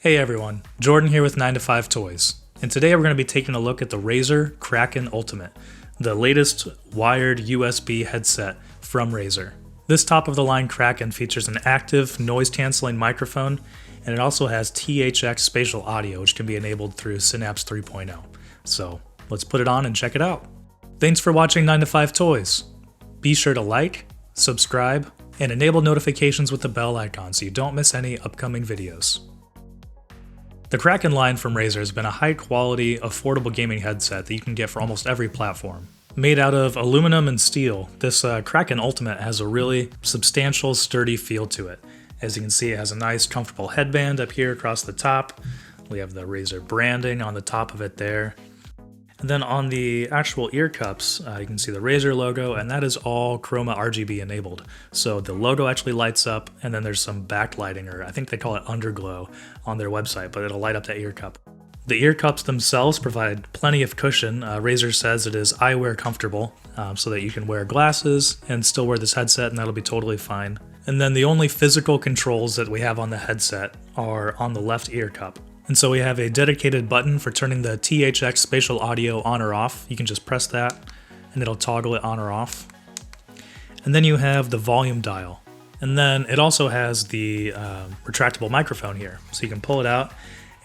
Hey everyone, Jordan here with 9 to 5 Toys, and today we're going to be taking a look at the Razer Kraken Ultimate, the latest wired USB headset from Razer. This top-of-the-line Kraken features an active noise-canceling microphone, and it also has THX spatial audio, which can be enabled through Synapse 3.0. So let's put it on and check it out. Thanks for watching 9 to 5 Toys. Be sure to like, subscribe, and enable notifications with the bell icon so you don't miss any upcoming videos. The Kraken line from Razer has been a high-quality, affordable gaming headset that you can get for almost every platform. Made out of aluminum and steel, this Kraken Ultimate has a really substantial, sturdy feel to it. As you can see, it has a nice, comfortable headband up here across the top. We have the Razer branding on the top of it there. And then on the actual ear cups, you can see the Razer logo, and that is all Chroma RGB enabled. So the logo actually lights up, and then there's some backlighting, or I think they call it underglow on their website, but it'll light up that ear cup. The ear cups themselves provide plenty of cushion. Razer says it is eyewear comfortable, so that you can wear glasses and still wear this headset, and that'll be totally fine. And then the only physical controls that we have on the headset are on the left ear cup. And so we have a dedicated button for turning the THX spatial audio on or off. You can just press that and it'll toggle it on or off. And then you have the volume dial. And then it also has the retractable microphone here. So you can pull it out,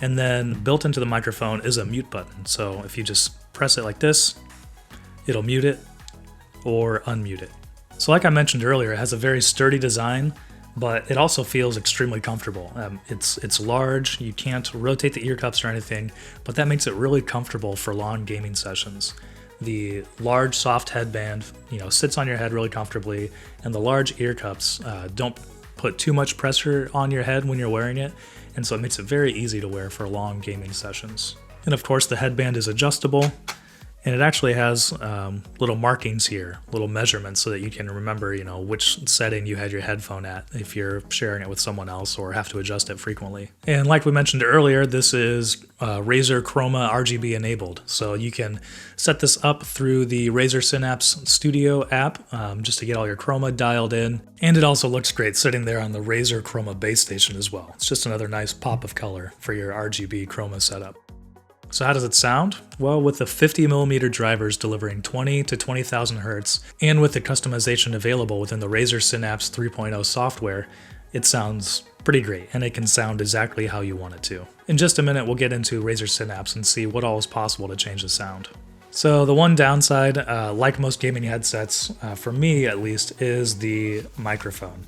and then built into the microphone is a mute button. So if you just press it like this, it'll mute it or unmute it. So like I mentioned earlier, it has a very sturdy design, but it also feels extremely comfortable. It's large, you can't rotate the ear cups or anything, but that makes it really comfortable for long gaming sessions. The large soft headband, sits on your head really comfortably, and the large ear cups don't put too much pressure on your head when you're wearing it, and so it makes it very easy to wear for long gaming sessions. And of course the headband is adjustable, and it actually has little markings here, little measurements, so that you can remember, which setting you had your headphone at if you're sharing it with someone else or have to adjust it frequently. And like we mentioned earlier, this is Razer Chroma RGB enabled. So you can set this up through the Razer Synapse Studio app just to get all your Chroma dialed in. And it also looks great sitting there on the Razer Chroma base station as well. It's just another nice pop of color for your RGB Chroma setup. So how does it sound? Well, with the 50mm drivers delivering 20 to 20,000 Hz, and with the customization available within the Razer Synapse 3.0 software, it sounds pretty great, and it can sound exactly how you want it to. In just a minute, we'll get into Razer Synapse and see what all is possible to change the sound. So the one downside, like most gaming headsets, for me at least, is the microphone.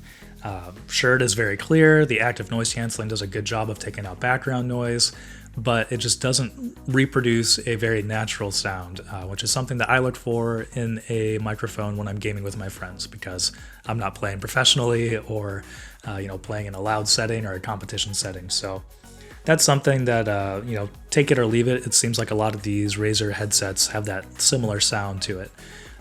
Sure, it is very clear, the active noise canceling does a good job of taking out background noise, but it just doesn't reproduce a very natural sound, which is something that I look for in a microphone when I'm gaming with my friends, because I'm not playing professionally or playing in a loud setting or a competition setting. So that's something that, take it or leave it. It seems like a lot of these Razer headsets have that similar sound to it,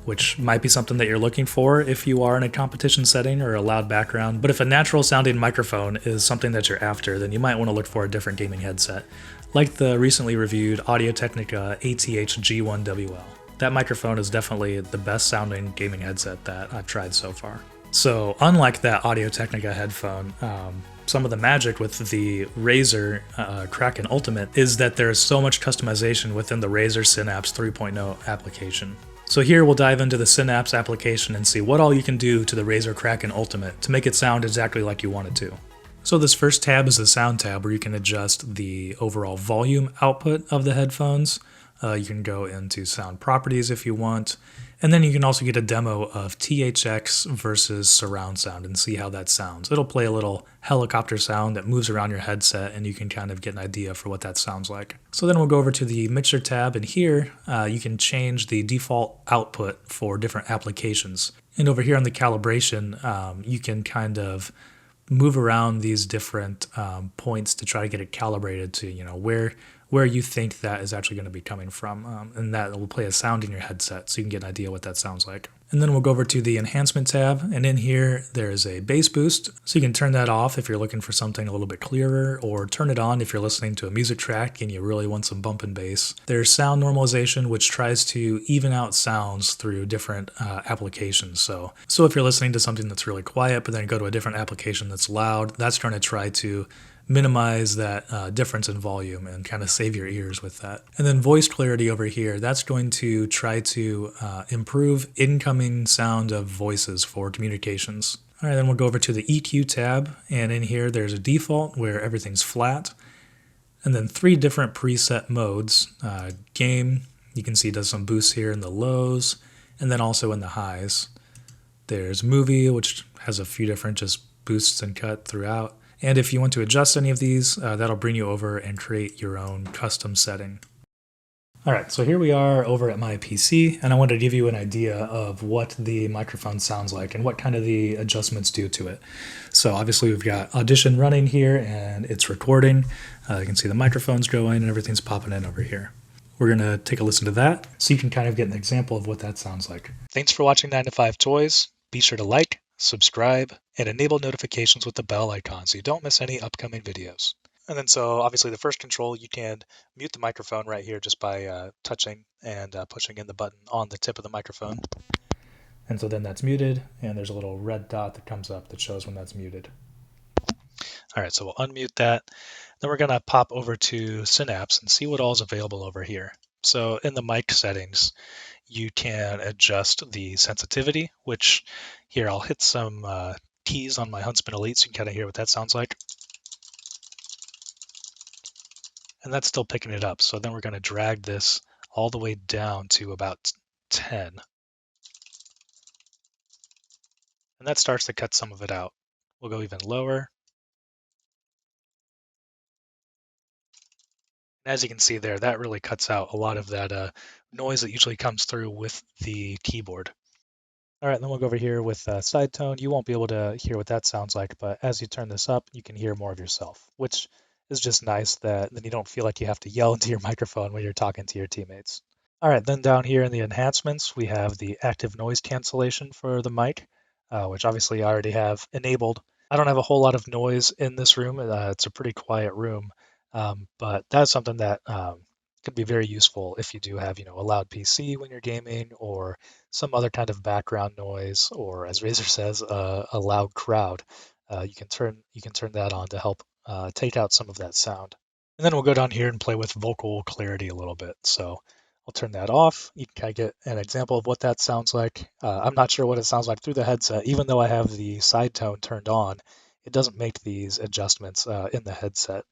which might be something that you're looking for if you are in a competition setting or a loud background. But if a natural sounding microphone is something that you're after, then you might want to look for a different gaming headset, like the recently reviewed Audio-Technica ATH G1WL. That microphone is definitely the best sounding gaming headset that I've tried so far. So unlike that Audio-Technica headphone, some of the magic with the Razer Kraken Ultimate is that there's so much customization within the Razer Synapse 3.0 application. So here we'll dive into the Synapse application and see what all you can do to the Razer Kraken Ultimate to make it sound exactly like you want it to. So this first tab is the sound tab, where you can adjust the overall volume output of the headphones. You can go into sound properties if you want, and then you can also get a demo of THX versus surround sound and see how that sounds. It'll play a little helicopter sound that moves around your headset, and you can kind of get an idea for what that sounds like. So then we'll go over to the mixer tab, and here you can change the default output for different applications. And over here on the calibration, you can kind of move around these different points to try to get it calibrated to where you think that is actually going to be coming from, and that will play a sound in your headset so you can get an idea what that sounds like. And then we'll go over to the enhancement tab, and in here there's a bass boost, so you can turn that off if you're looking for something a little bit clearer, or turn it on if you're listening to a music track and you really want some bump and bass. There's sound normalization, which tries to even out sounds through different applications. So if you're listening to something that's really quiet but then go to a different application that's loud, that's going to try to minimize that difference in volume and kind of save your ears with that. And then voice clarity over here, that's going to try to improve incoming sound of voices for communications. All right, then we'll go over to the EQ tab, and in here there's a default where everything's flat, and then 3 different preset modes. Game, you can see does some boosts here in the lows, and then also in the highs. There's movie, which has a few different just boosts and cut throughout. And if you want to adjust any of these, that'll bring you over and create your own custom setting. All right, so here we are over at my PC, and I wanted to give you an idea of what the microphone sounds like and what kind of the adjustments do to it. So obviously we've got Audition running here, and it's recording. You can see the microphone's going and everything's popping in over here. We're going to take a listen to that so you can kind of get an example of what that sounds like. Thanks for watching 9 to 5 Toys. Be sure to like, subscribe, and enable notifications with the bell icon so you don't miss any upcoming videos. And then so obviously the first control, you can mute the microphone right here just by touching and pushing in the button on the tip of the microphone. And so then that's muted, and there's a little red dot that comes up that shows when that's muted. All right, so we'll unmute that. Then we're going to pop over to Synapse and see what all is available over here. So in the mic settings, you can adjust the sensitivity, which here I'll hit some keys on my Huntsman Elite so you can kind of hear what that sounds like. And that's still picking it up. So then we're going to drag this all the way down to about 10. And that starts to cut some of it out. We'll go even lower. As you can see there, that really cuts out a lot of that noise that usually comes through with the keyboard. All right, then we'll go over here with side tone. You won't be able to hear what that sounds like, but as you turn this up, you can hear more of yourself, which is just nice that then you don't feel like you have to yell into your microphone when you're talking to your teammates. All right, then down here in the enhancements, we have the active noise cancellation for the mic, which obviously I already have enabled. I don't have a whole lot of noise in this room. It's a pretty quiet room. But that's something that could be very useful if you do have, a loud PC when you're gaming, or some other kind of background noise, or as Razer says, a loud crowd. You can turn that on to help take out some of that sound. And then we'll go down here and play with vocal clarity a little bit. So I'll turn that off. You can kind of get an example of what that sounds like. I'm not sure what it sounds like through the headset. Even though I have the side tone turned on, it doesn't make these adjustments in the headset.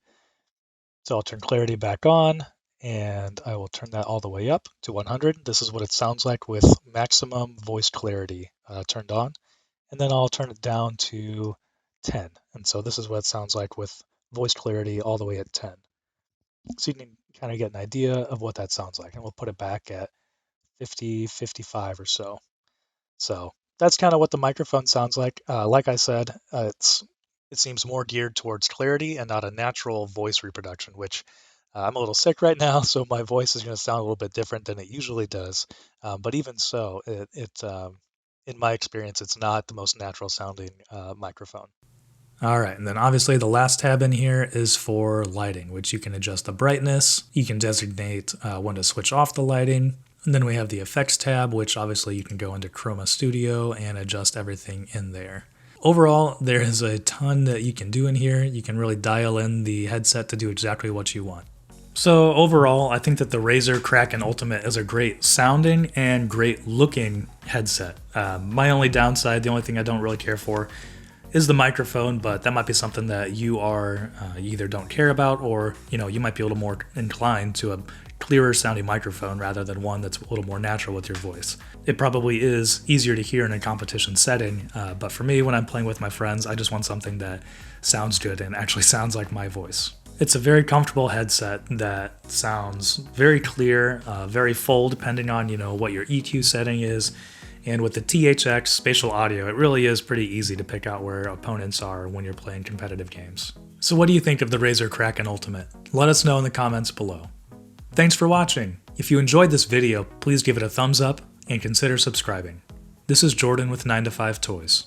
So I'll turn clarity back on, and I will turn that all the way up to 100. This is what it sounds like with maximum voice clarity turned on. And then I'll turn it down to 10. And so this is what it sounds like with voice clarity all the way at 10. So you can kind of get an idea of what that sounds like. And we'll put it back at 50, 55 or so. So that's kind of what the microphone sounds like. Like I said, it seems more geared towards clarity and not a natural voice reproduction, which I'm a little sick right now, so my voice is going to sound a little bit different than it usually does. But even so, in my experience, it's not the most natural sounding microphone. All right, and then obviously the last tab in here is for lighting, which you can adjust the brightness. You can designate when to switch off the lighting. And then we have the effects tab, which obviously you can go into Chroma Studio and adjust everything in there. Overall, there is a ton that you can do in here. You can really dial in the headset to do exactly what you want. So overall, I think that the Razer Kraken Ultimate is a great sounding and great looking headset. My only downside, the only thing I don't really care for, is the microphone, but that might be something that you either don't care about, or you might be a little more inclined to a clearer sounding microphone rather than one that's a little more natural with your voice. It probably is easier to hear in a competition setting, but for me, when I'm playing with my friends, I just want something that sounds good and actually sounds like my voice. It's a very comfortable headset that sounds very clear, very full depending on what your EQ setting is. And with the THX spatial audio, it really is pretty easy to pick out where opponents are when you're playing competitive games. So what do you think of the Razer Kraken Ultimate? Let us know in the comments below. Thanks for watching. If you enjoyed this video, please give it a thumbs up and consider subscribing. This is Jordan with 9 to 5 Toys.